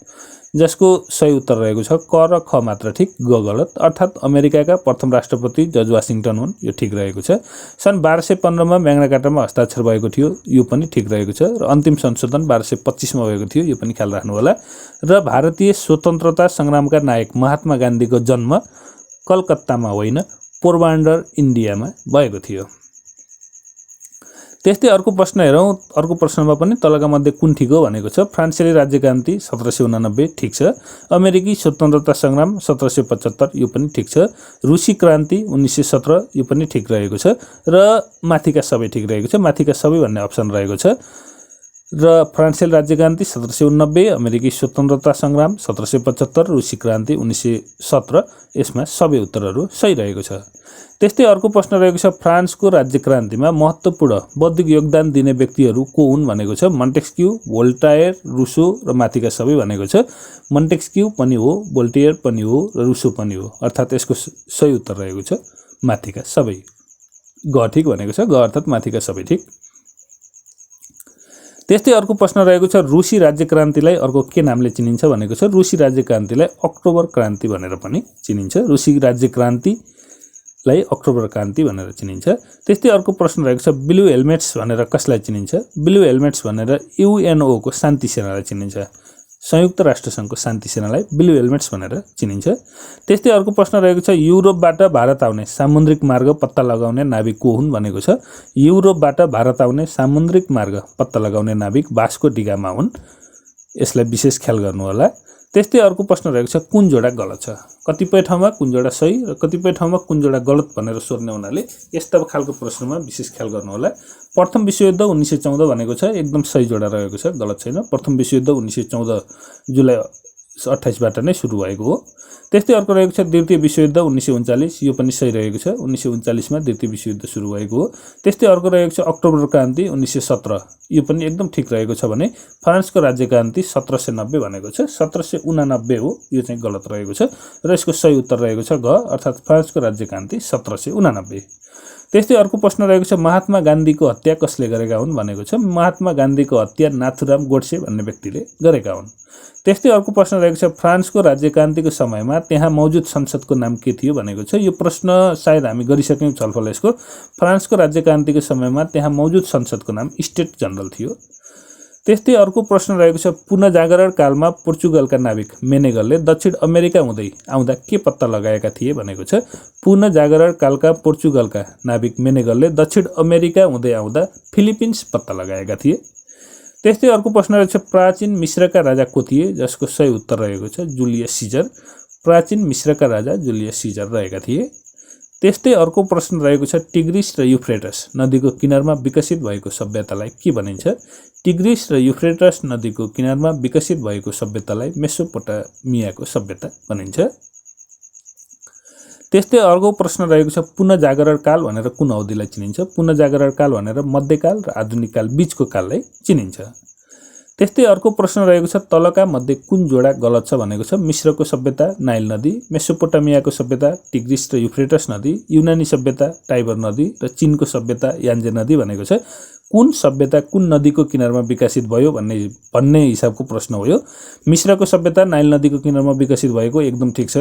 जसको सही उत्तर रहेको छ क र ख मात्र ठिक, ग गलत। अर्थात् अमेरिकाका प्रथम राष्ट्रपति जर्ज वाशिङटन हुन्, यो ठिक रहेको छ। सन् 1215 मा म्याग्ना कार्टामा हस्ताक्षर भएको थियो, यो पनि ठिक रहेको छ। र अन्तिम संशोधन 1225 मा भएको थियो, यो पनि ख्याल राख्नु होला। र भारतीय स्वतन्त्रता सङ्ग्रामका नायक महात्मा गान्धीको जन्म कलकत्तामा होइन, पोरबन्दर इन्डियामा भएको थियो। त्यस्तै अर्को प्रश्न हेरौँ। अर्को प्रश्नमा पनि तलका मध्ये कुन ठिक हो भनेको छ। फ्रान्सेली राज्यक्रान्ति 1789 ठिक छ। अमेरिकी स्वतन्त्रता सङ्ग्राम 1775 यो पनि ठिक छ। रुसी क्रान्ति 1917 यो पनि ठिक रहेको छ। र माथिका सबै ठिक रहेको छ। माथिका सबै भन्ने अप्सन रहेको छ। र फ्रान्सेली राज्यक्रान्ति 1789, अमेरिकी स्वतन्त्रता सङ्ग्राम 1775, रुसी क्रान्ति 1917, यसमा सबै उत्तरहरू सही रहेको छ। त्यस्तै अर्को प्रश्न रहेको छ, फ्रान्सको राज्यक्रान्तिमा महत्त्वपूर्ण बौद्धिक योगदान दिने व्यक्तिहरू को हुन् भनेको छ। मोन्टेस्क्यू, भोल्टायर, रुसो र माथिका सबै भनेको छ। मोन्टेस्क्यू पनि हो, भोल्टायर पनि हो र रुसो पनि हो, अर्थात् यसको सही उत्तर रहेको छ माथिका सबै। ग ठिक भनेको छ, ग अर्थात् माथिका सबै ठिक। त्यस्तै अर्को प्रश्न रहेको छ, रुसी राज्यक्रान्तिलाई अर्को के नामले चिनिन्छ भनेको छ। रुसी राज्यक्रान्तिलाई अक्टोबर क्रान्ति भनेर पनि चिनिन्छ। रुसी राज्यक्रान्तिलाई अक्टोबर क्रान्ति भनेर चिनिन्छ। त्यस्तै अर्को प्रश्न रहेको छ, ब्लू हेलमेट्स भनेर कसलाई चिनिन्छ? ब्लू हेलमेट्स भनेर युएनओ को शान्ति सेनालाई चिनिन्छ। संयुक्त राष्ट्रसङ्घको शान्ति सेनालाई ब्लू हेलमेट्स भनेर चिनिन्छ। त्यस्तै अर्को प्रश्न रहेको छ, युरोपबाट भारत आउने सामुद्रिक मार्ग पत्ता लगाउने नाविक को हुन् भनेको छ। युरोपबाट भारत आउने सामुद्रिक मार्ग पत्ता लगाउने नाविक भास्को डी गामा हुन्, यसलाई विशेष ख्याल गर्नु होला। त्यस्तै अर्को प्रश्न रहेको छ, कुन जोडा गलत छ? कतिपय ठाउँमा कुन जोडा सही र कतिपय ठाउँमा कुन जोडा गलत भनेर सोध्ने हुनाले यस्ता खालको प्रश्नमा विशेष ख्याल गर्नु होला। प्रथम विश्वयुद्ध 1914 भनेको छ, एकदम सही जोडा रहेको छ, गलत छैन। प्रथम विश्वयुद्ध 1914 जुलाई 28 बाट नै सुरु भएको हो। त्यस्तै अर्को रहेको छ, द्वितीय विश्वयुद्ध 1939, यो पनि सही रहेको छ। 1939 मा द्वितीय विश्वयुद्ध सुरु भएको हो। त्यस्तै अर्को रहेको छ, अक्टोबर क्रान्ति 1917, यो पनि एकदम ठिक रहेको छ भने फ्रान्सको राज्यक्रान्ति 1790 भनेको छ, 1789 हो, यो चाहिँ गलत रहेको छ र यसको सही उत्तर रहेको छ ग, अर्थात् फ्रान्सको राज्यक्रान्ति 1789। त्यस्तै अर्को प्रश्न रहेको छ, महात्मा गान्धीको हत्या कसले गरेका हुन् भनेको छ। महात्मा गान्धीको हत्या नाथुराम गोडसे भन्ने व्यक्तिले गरेका हुन्। त्यस्तै अर्को प्रश्न रहेको छ, फ्रान्सको राज्यक्रान्तिको समयमा त्यहाँ मौजुद संसदको नाम के थियो भनेको छ। यो प्रश्न सायद हामी गरिसक्यौँ छलफल यसको। फ्रान्सको राज्यक्रान्तिको समयमा त्यहाँ मौजुद संसदको नाम स्टेट जनरल थियो। त्यस्तै अर्को प्रश्न रहेको छ, पुनर्जागरण कालमा पोर्चुगलका नाविक मेनेगलले दक्षिण अमेरिका हुँदै आउँदा के पत्ता लगाएका थिए भनेको छ। पुनर्जागरण कालका पोर्चुगलका नाविक मेनेगलले दक्षिण अमेरिका हुँदै आउँदा फिलिपिन्स पत्ता लगाएका थिए। त्यस्तै अर्को प्रश्न रहेको छ, प्राचीन मिश्रका राजा को थिए, जसको सही उत्तर रहेको छ जुलियस सिजर। प्राचीन मिश्रका राजा जुलियस सिजर रहेका थिए। त्यस्तै अर्को प्रश्न रहेको छ, टिग्रिस र युफ्रेटस नदीको किनारमा विकसित भएको सभ्यतालाई के भनिन्छ। टिग्रिस र युफ्रेटस नदीको किनारमा विकसित भएको सभ्यतालाई मेसोपोटामियाको सभ्यता भनिन्छ। त्यस्तै अर्को प्रश्न रहेको छ, पुनर्जागरण काल भनेर कुन अवधिलाई चिनिन्छ। पुनर्जागरण काल भनेर मध्यकाल र आधुनिक काल बीचको काललाई चिनिन्छ। त्यस्तै अर्को प्रश्न रहेको छ, तलका मध्ये कुन जोडा गलत छ भनेको छ। मिश्रको सभ्यता नाइल नदी, मेसोपोटामियाको सभ्यता टिग्रिस र युफ्रेटस नदी, युनानी सभ्यता टाइबर नदी र चीनको सभ्यता यान्जे नदी भनेको छ। कुन सभ्यता कुन नदीको किनारमा विकसित भयो भन्ने हिसाबको प्रश्न हो यो। मिश्रको सभ्यता नाइल नदीको किनारमा विकसित भएको एकदम ठिक छ।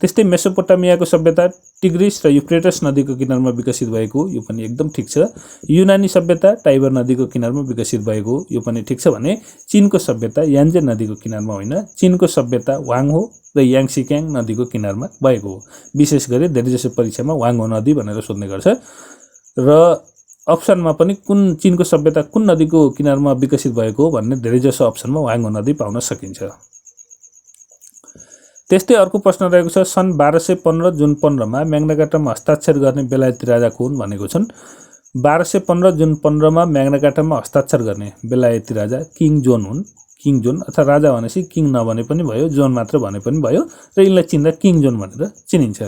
त्यस्तै मेसोपोटामियाको सभ्यता टिग्रिस र युफ्रेटस नदीको किनारमा विकसित भएको यो पनि एकदम ठिक छ। युनानी सभ्यता टाइबर नदीको किनारमा विकसित भएको यो पनि ठिक छ भने चीनको सभ्यता यान्जे नदीको किनारमा होइन, चीनको सभ्यता वाङ हो र याङसिक्याङ नदीको किनारमा भएको हो। विशेष गरी धेरैजसो परीक्षामा वाङ हो नदी भनेर सोध्ने गर्छ र अप्सनमा पनि कुन चीनको सभ्यता कुन नदीको किनारमा विकसित भएको हो भन्ने धेरैजसो अप्सनमा वाङ हो नदी पाउन सकिन्छ। त्यस्तै अर्को प्रश्न रहेको छ, सन् 1215 जुन 15 मा म्याग्ना कार्टामा हस्ताक्षर गर्ने बेलायती राजा हुन् भनेको छन्। 1215 जुन 15 मा म्याग्ना कार्टामा हस्ताक्षर गर्ने बेलायती राजा किङ जोन हुन्। किङ जोन अथवा राजा भनेपछि किङ नभने पनि भयो, जोन मात्र भने पनि भयो र यिनलाई चिन्दा किङ जोन भनेर चिनिन्छ।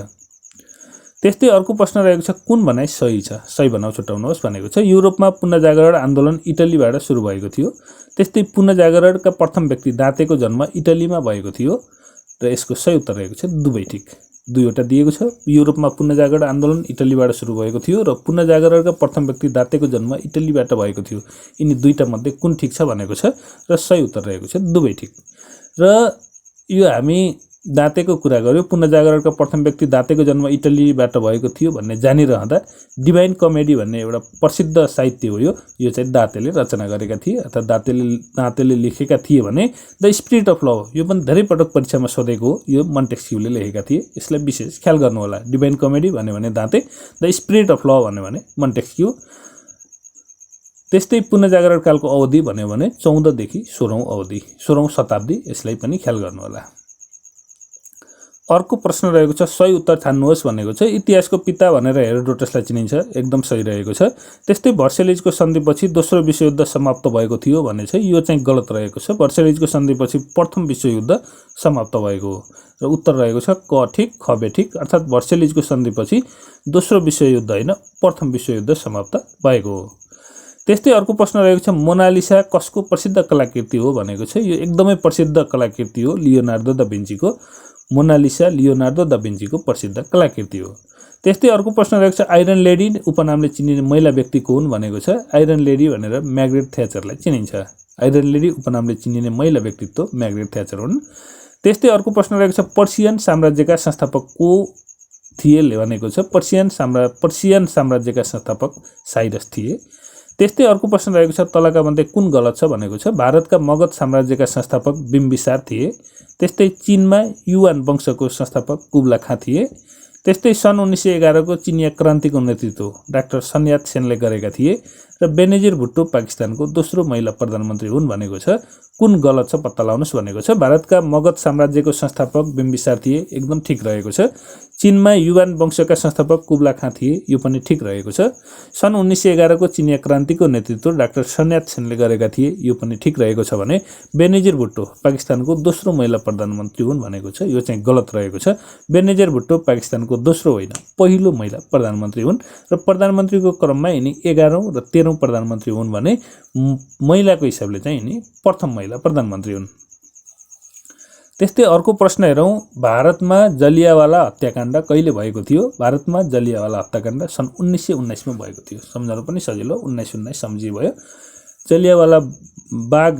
त्यस्तै अर्को प्रश्न रहेको छ, कुन भनाइ सही छ, सही भनाउ छुट्याउनुहोस् भनेको छ। युरोपमा पुनर्जागरण आन्दोलन इटलीबाट सुरु भएको थियो। त्यस्तै पुनर्जागरणका प्रथम व्यक्ति दाँतेको जन्म इटलीमा भएको थियो र यसको सही उत्तर रहेको छ दुवै ठिक। दुईवटा दिएको छ। युरोपमा पुनर्जागरण आन्दोलन इटलीबाट सुरु भएको थियो र पुनर्जागरणका प्रथम व्यक्ति दाँतेको जन्म इटलीबाट भएको थियो। यिनी दुईटा मध्ये कुन ठिक छ भनेको छ र सही उत्तर रहेको छ दुवै ठिक। र यो हामी दाँतेको कुरा गर्यो, पुनर्जागरणका प्रथम व्यक्ति दाँतेको जन्म इटलीबाट भएको थियो भन्ने जानिरहँदा डिभाइन कमेडी भन्ने एउटा प्रसिद्ध साहित्य हो यो चाहिँ दाँतेले रचना गरेका थिए अथवा दाँतेले लेखेका थिए भने द स्पिरिट अफ लभ यो पनि धेरै पटक परीक्षामा सोधेको हो। यो मन्टेस्क्युले लेखेका थिए, यसलाई विशेष ख्याल गर्नु होला। डिभाइन कमेडी भन्यो भने दाँते, द स्पिरिट अफ लभ भन्यो भने मन्टेस्क्यु। त्यस्तै पुनर्जागरण कालको अवधि भन्यो भने 14 देखि 16औं अवधि, 16औं शताब्दी, यसलाई पनि ख्याल गर्नु होला। अर्को प्रश्न रहेको छ, सही उत्तर छान्नुहोस् भनेको छ। इतिहासको पिता भनेर हेरोडोटसलाई चिनिन्छ, एकदम सही रहेको छ। त्यस्तै भर्सेलिजको सन्धिपछि दोस्रो विश्वयुद्ध समाप्त भएको थियो भने चाहिँ यो चाहिँ गलत रहेको छ। भर्सेलिजको सन्धिपछि प्रथम विश्वयुद्ध समाप्त भएको हो र उत्तर रहेको छ क ठिक, ख बे ठिक। अर्थात् भर्सेलिजको सन्धिपछि दोस्रो विश्वयुद्ध होइन, प्रथम विश्वयुद्ध समाप्त भएको हो। त्यस्तै अर्को प्रश्न रहेको छ, मोनालिसा कसको प्रसिद्ध कलाकृति हो भनेको छ। यो एकदमै प्रसिद्ध कलाकृति हो, लियोनार्दो दा भिन्चीको। मोनालिसा लियोनार्दो दा भिन्चीको प्रसिद्ध कलाकृति हो। त्यस्तै अर्को प्रश्न रहेको छ, आइरन लेडी उपनामले चिनिने महिला व्यक्ति को हुन् भनेको छ। आइरन लेडी भनेर म्याग्रेट थ्याचरलाई चिनिन्छ। आइरन लेडी उपनामले चिनिने महिला व्यक्तित्व म्याग्रेट थ्याचर हुन्। त्यस्तै अर्को प्रश्न रहेको छ, पर्सियन साम्राज्यका संस्थापक को थिए भनेको छ। पर्सियन साम्राज्यका संस्थापक साइरस थिए। त्यस्तै अर्को प्रश्न रहेको छ, तलका मध्ये कुन गलत छ भनेको छ। भारतका मगध साम्राज्यका संस्थापक बिम्बिसार थिए। त्यस्तै चीनमा युआन वंशको संस्थापक कुब्ला खाँ थिए। त्यस्तै सन् 1911 को चिनिया क्रान्तिको नेतृत्व डाक्टर सन यात सेनले गरेका थिए र बेनजिर भुट्टो पाकिस्तानको दोस्रो महिला प्रधानमन्त्री हुन् भनेको छ। कुन गलत छ पत्ता लगाउनुहोस् भनेको छ। भारतका मगध साम्राज्यको संस्थापक बिम्बिसार थिए, एकदम ठिक रहेको छ। चीनमा युआन वंशका संस्थापक कुब्ला खाँ थिए, यो पनि ठिक रहेको छ। सन् 1911 को चिनिया क्रान्तिको नेतृत्व डाक्टर सन यात सेनले गरेका थिए, यो पनि ठिक रहेको छ भने बेनजिर भुट्टो पाकिस्तानको दोस्रो महिला प्रधानमन्त्री हुन् भनेको छ, यो चाहिँ गलत रहेको छ। बेनजिर भुट्टो पाकिस्तानको दोस्रो होइन, पहिलो महिला प्रधानमन्त्री हुन् र प्रधानमन्त्रीको क्रममा यिनी 11औं र 13औं प्रधानमन्त्री हुन् भने महिलाको हिसाबले चाहिँ यिनी प्रथम महिला प्रधानमन्त्री हुन्। त्यस्तै अर्को प्रश्न हेरौँ, भारतमा जलियावाला हत्याकाण्ड कहिले भएको थियो। भारतमा जलियावाला हत्याकाण्ड सन् 1919 मा भएको थियो। सम्झाउन पनि सजिलो, 1919 सम्झी भयो। जलियावाला बाग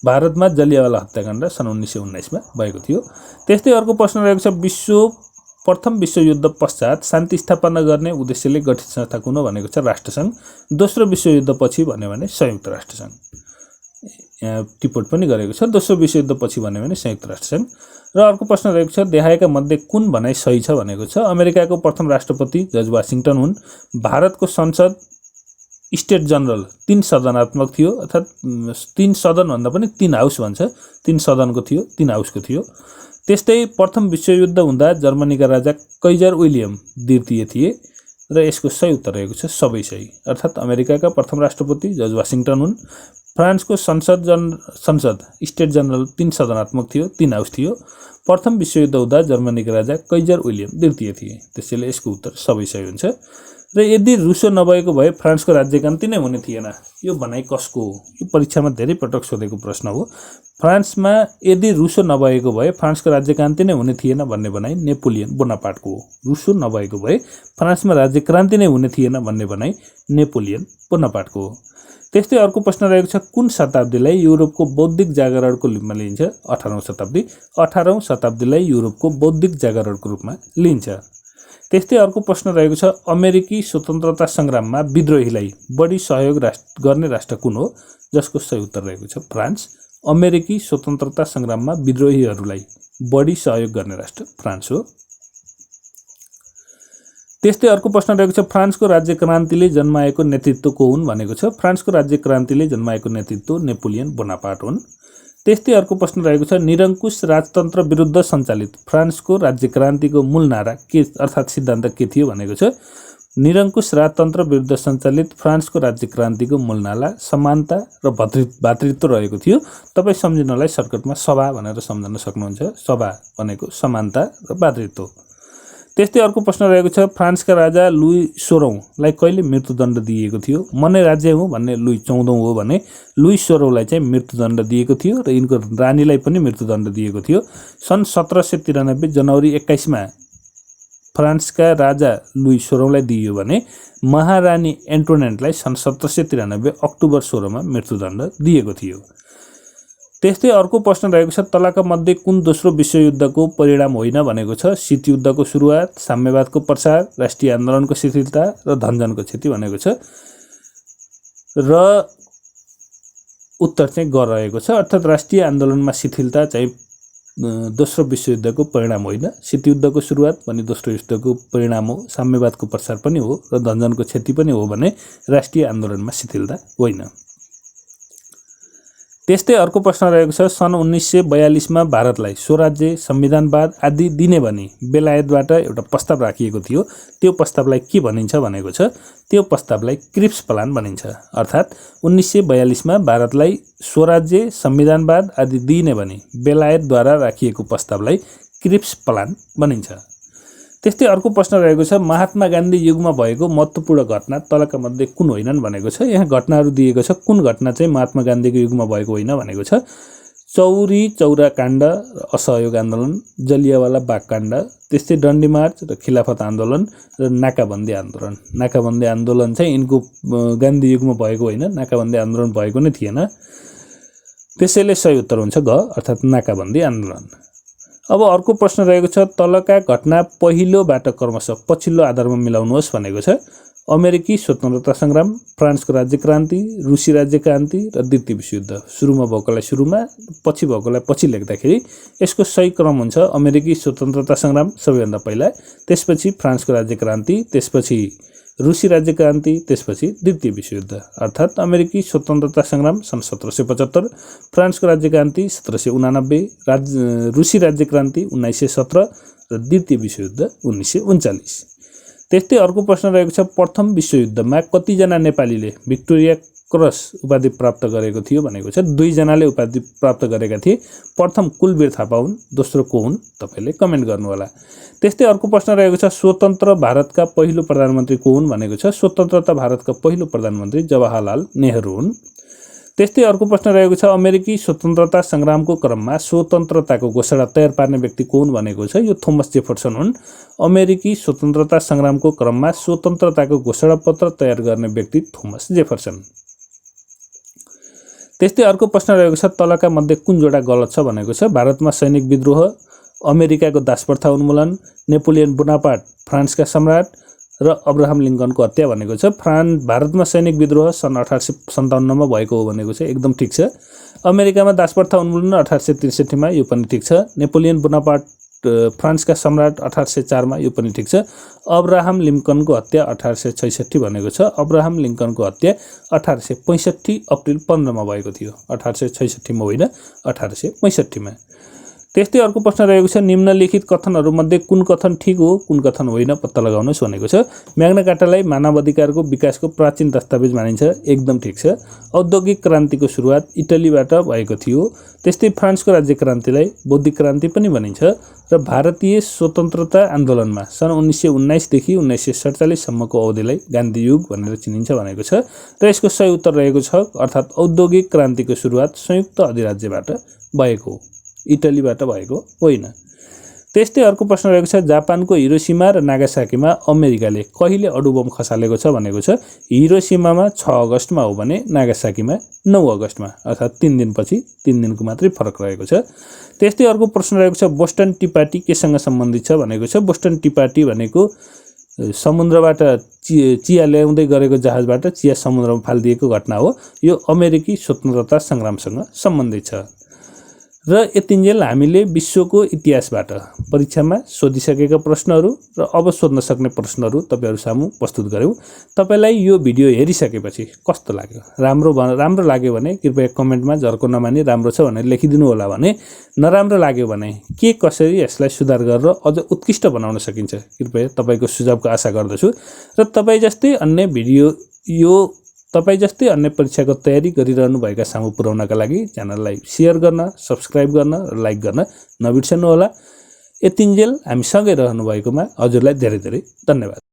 भारतमा जलियावाला हत्याकाण्ड सन् 1919 मा भएको थियो। त्यस्तै अर्को प्रश्न रहेको छ, प्रथम विश्वयुद्ध पश्चात शान्ति स्थापना गर्ने उद्देश्यले गठित संस्था कुन हो भनेको छ। राष्ट्रसङ्घ। दोस्रो विश्वयुद्ध पछि भन्यो भने संयुक्त राष्ट्रसङ्घ। टिप्पणी पनि गरेको छ। दोस्रो विश्वयुद्धपछि भन्यो भने संयुक्त राष्ट्र संघ। र अर्को प्रश्न रहेको छ देखाएका मध्ये कुन भनाइ सही छ भनेको छ। अमेरिकाको प्रथम राष्ट्रपति जर्ज वाशिंटन हुन्। भारतको संसद स्टेट जनरल 3 सदनात्मक थियो, अर्थात् 3 सदन भन्दा पनि 3 हाउस भन्छ, 3 सदनको थियो, 3 हाउसको थियो। त्यस्तै प्रथम विश्वयुद्ध हुँदा जर्मनीका राजा कैजर विलियम द्वितीय थिए र यसको सही उत्तर रहेको छ सबै सही, अर्थात् अमेरिकाका प्रथम राष्ट्रपति जर्ज वाशिंटन हुन्। फ्रान्सको संसद स्टेट जनरल 3 सदनात्मक थियो, 3 हाउस थियो। प्रथम विश्वयुद्ध हुँदा जर्मनीका राजा कैजर विलियम द्वितीय थिए, त्यसैले यसको उत्तर सबै सही हुन्छ। र यदि रुसो नभएको भए फ्रान्सको राज्यक्रान्ति नै हुने थिएन, यो भनाइ कसको हो? यो परीक्षामा धेरै पटक सोधेको प्रश्न हो। फ्रान्समा यदि रुसो नभएको भए फ्रान्सको राज्यक्रान्ति नै हुने थिएन भन्ने भनाइ नेपोलियन बोनापार्टको हो। रुसो नभएको भए फ्रान्समा राज्यक्रान्ति नै हुने थिएन भन्ने भनाइ नेपोलियन बोनापार्टको हो। त्यस्तै अर्को प्रश्न रहेको छ कुन शताब्दीलाई युरोपको बौद्धिक जागरणको रूपमा लिइन्छ? 18औं शताब्दी। 18औं शताब्दीलाई युरोपको बौद्धिक जागरणको रूपमा लिइन्छ। त्यस्तै अर्को प्रश्न रहेको छ अमेरिकी स्वतन्त्रता सङ्ग्राममा विद्रोहीलाई बढी सहयोग गर्ने राष्ट्र कुन हो? जसको सही उत्तर रहेको छ फ्रान्स। अमेरिकी स्वतन्त्रता सङ्ग्राममा विद्रोहीहरूलाई बढी सहयोग गर्ने राष्ट्र फ्रान्स हो। त्यस्तै अर्को प्रश्न रहेको छ फ्रान्सको राज्यक्रान्तिले जन्माएको नेतृत्व को हुन् भनेको छ। फ्रान्सको राज्यक्रान्तिले जन्माएको नेतृत्व नेपोलियन बोनापार्ट हुन्। त्यस्तै अर्को प्रश्न रहेको छ निरङ्कुश राजतन्त्र विरुद्ध सञ्चालित फ्रान्सको राज्यक्रान्तिको मूल नारा के अर्थात् सिद्धान्त के थियो भनेको छ। निरङ्कुश राजतन्त्र विरुद्ध सञ्चालित फ्रान्सको राज्यक्रान्तिको मूल नारा समानता र भातृत्व रहेको थियो। तपाईँ सम्झिनलाई सर्टकटमा सभा भनेर सम्झन सक्नुहुन्छ। सभा भनेको समानता र भातृत्व। त्यस्तै अर्को प्रश्न रहेको छ फ्रान्सका राजा लुई 16औंलाई कहिले मृत्युदण्ड दिएको थियो? म नै राज्य हुँ भन्ने लुई 14औं हो भने लुई 16औंलाई चाहिँ मृत्युदण्ड दिएको थियो र यिनको रानीलाई पनि मृत्युदण्ड दिएको थियो। सन् 1793 जनवरी 21 मा फ्रान्सका राजा लुई 16औंलाई दिइयो भने महारानी एन्टोनेटलाई सन् 1793 अक्टोबर 16 मा मृत्युदण्ड दिएको थियो। त्यस्तै अर्को प्रश्न रहेको छ तलका मध्ये कुन दोस्रो विश्वयुद्धको परिणाम होइन भनेको छ? शीतयुद्धको सुरुवात, साम्यवादको प्रसार, राष्ट्रिय आन्दोलनको शिथिलता र धनजनको क्षति भनेको छ। र उत्तर चाहिँ ग रहेको छ, अर्थात् राष्ट्रिय आन्दोलनमा शिथिलता चाहिँ दोस्रो विश्वयुद्धको परिणाम होइन। शीतयुद्धको सुरुवात पनि दोस्रो युद्धको परिणाम हो, साम्यवादको प्रसार पनि हो र धनजनको क्षति पनि हो भने राष्ट्रिय आन्दोलनमा शिथिलता होइन। त्यस्तै अर्को प्रश्न रहेको छ सन् 1942 मा भारतलाई स्वराज्य, संविधानवाद आदि दिने भनी बेलायतबाट एउटा प्रस्ताव राखिएको थियो। त्यो प्रस्तावलाई के भनिन्छ भनेको छ? त्यो प्रस्तावलाई क्रिप्स प्लान भनिन्छ। अर्थात् 1942 मा भारतलाई स्वराज्य, संविधानवाद आदि दिने भनी बेलायतद्वारा राखिएको प्रस्तावलाई क्रिप्स प्लान भनिन्छ। त्यस्तै अर्को प्रश्न रहेको छ महात्मा गान्धी युगमा भएको महत्त्वपूर्ण घटना तलका मध्ये कुन होइनन् भनेको छ। यहाँ घटनाहरू दिएको छ, कुन घटना चाहिँ महात्मा गान्धीको युगमा भएको होइन भनेको छ। चौरी चौरा काण्ड, असहयोग आन्दोलन, जलियावाला बाग काण्ड, त्यस्तै डन्डी मार्च र खिलाफत आन्दोलन र नाकाबन्दी आन्दोलन। नाकाबन्दी आन्दोलन चाहिँ यिनको गान्धी युगमा भएको होइन, नाकाबन्दी आन्दोलन भएको नै थिएन। त्यसैले सही उत्तर हुन्छ ग, अर्थात् नाकाबन्दी आन्दोलन। अब अर्को प्रश्न रहेको छ तलका घटना पहिलोबाट क्रमशः पछिल्लो आधारमा मिलाउनुहोस् भनेको छ। अमेरिकी स्वतन्त्रता सङ्ग्राम, फ्रान्सको राज्यक्रान्ति, रुसी राज्यक्रान्ति र द्वितीय विश्वयुद्ध। सुरुमा भएकोलाई सुरुमा, पछि भएकोलाई पछि लेख्दाखेरि यसको सही क्रम हुन्छ अमेरिकी स्वतन्त्रता सङ्ग्राम सबैभन्दा पहिला, त्यसपछि फ्रान्सको राज्यक्रान्ति, त्यसपछि रुसी राज्यक्रान्ति, त्यसपछि द्वितीय विश्वयुद्ध। अर्थात् अमेरिकी स्वतन्त्रता सङ्ग्राम सन् 1775, फ्रान्सको राज्यक्रान्ति 1789, रुसी राज्यक्रान्ति 1917 र द्वितीय विश्वयुद्ध 1939। त्यस्तै अर्को प्रश्न रहेको छ प्रथम विश्वयुद्धमा कतिजना नेपालीले भिक्टोरिया क्रस उपाधि प्राप्त गरेको थियो भनेको छ। 2 जनाले उपाधि प्राप्त गरेका थिए। प्रथम कुलवीर थापा हुन्, दोस्रो को हुन् तपाईले कमेन्ट गर्नुहोला। त्यस्तै अर्को प्रश्न रहेको छ स्वतन्त्र भारतका पहिलो प्रधानमन्त्री को हुन् भनेको छ। स्वतन्त्रता भारतका पहिलो प्रधानमन्त्री जवाहरलाल नेहरू हुन्। त्यस्तै अर्को प्रश्न रहेको छ अमेरिकी स्वतन्त्रता सङ्ग्रामको क्रममा स्वतन्त्रताको घोषणा तयार पार्ने व्यक्ति को हुन् भनेको छ। यो थोमस जेफरसन हुन्। अमेरिकी स्वतन्त्रता सङ्ग्रामको क्रममा स्वतन्त्रताको घोषणापत्र तयार गर्ने व्यक्ति थोमस जेफरसन। त्यस्तै अर्को प्रश्न रहेको छ तलका मध्ये कुन जोडा गलत छ भनेको छ। भारतमा सैनिक विद्रोह, अमेरिकाको दासप्रथा उन्मूलन, नेपोलियन बोनापार्ट फ्रान्सका सम्राट, र अब्राहम लिङ्कनको हत्या भनेको छ भारतमा सैनिक विद्रोह सन् 1857 मा भएको हो भनेको छ, एकदम ठिक छ। अमेरिकामा दासप्रथा उन्मूलन 1863 मा, यो पनि ठिक छ। नेपोलियन बोनापार्ट फ्रान्सका सम्राट 1804 मा, यो पनि ठिक छ। अब्राहम लिङ्कनको हत्या 1866 भनेको छ। अब्राहम लिङ्कनको हत्या 1865 अप्रिल 15 मा भएको थियो, 1866 मा होइन, 1865 मा। त्यस्तै अर्को प्रश्न रहेको छ, निम्नलिखित कथनहरूमध्ये कुन कथन ठिक हो, कुन कथन होइन, पत्ता लगाउनुहोस् भनेको छ। म्याग्ना कार्टालाई मानव अधिकारको विकासको प्राचीन दस्तावेज मानिन्छ, एकदम ठिक छ। औद्योगिक क्रान्तिको सुरुवात इटलीबाट भएको थियो। त्यस्तै फ्रान्सको राज्य क्रान्तिलाई बौद्धिक क्रान्ति पनि भनिन्छ र भारतीय स्वतन्त्रता आन्दोलनमा सन् 1919 देखि 1947 सम्मको अवधिलाई गान्धी युग भनेर चिनिन्छ भनेको छ र यसको सही उत्तर रहेको छ, अर्थात् औद्योगिक क्रान्तिको सुरुवात संयुक्त अधिराज्यबाट भएको हो, इटलीबाट भएको होइन। त्यस्तै अर्को प्रश्न रहेको छ, जापानको हिरोसिमा र नागासाकीमा अमेरिकाले कहिले अणुबम खसालेको छ भनेको छ। हिरोसिमामा 6 अगस्टमा हो भने नागासाकीमा 9 अगस्टमा, अर्थात् 3 दिनपछि, 3 दिनको मात्रै फरक रहेको छ। त्यस्तै अर्को प्रश्न रहेको छ, बोस्टन टी पार्टी केसँग सम्बन्धित छ भनेको छ। बोस्टन टी पार्टी भनेको समुद्रबाट चिया ल्याउँदै गरेको जहाजबाट चिया समुद्रमा फालिदिएको घटना हो। यो अमेरिकी स्वतन्त्रता सङ्ग्रामसँग सम्बन्धित छ। र यतिन्जेल हामीले विश्वको इतिहासबाट परीक्षामा सोधिसकेका प्रश्नहरू र अब सोध्न सक्ने प्रश्नहरू तपाईहरु सामु प्रस्तुत गर्यौं। तपाईलाई यो भिडियो हेरिसकेपछि कस्तो लाग्यो? राम्रो लाग्यो भने कृपया कमेन्टमा झर्को नमानी राम्रो छ भनेर लेखिदिनु होला भने, नराम्रो लाग्यो भने के कसरी यसलाई सुधार गरेर अझ उत्कृष्ट बनाउन सकिन्छ कृपया तपाईको सुझावको आशा गर्दछु। र तपाई जस्तै अन्य परीक्षाको तयारी गरिरहनु भएका सामु पुर्याउनका लागि च्यानललाई शेयर गर्न, सब्स्क्राइब गर्न र लाइक गर्न नबिर्सनु होला। यतिन्जेल हामी सँगै रहनु भएकोमा हजुरलाई धेरै धेरै धन्यवाद।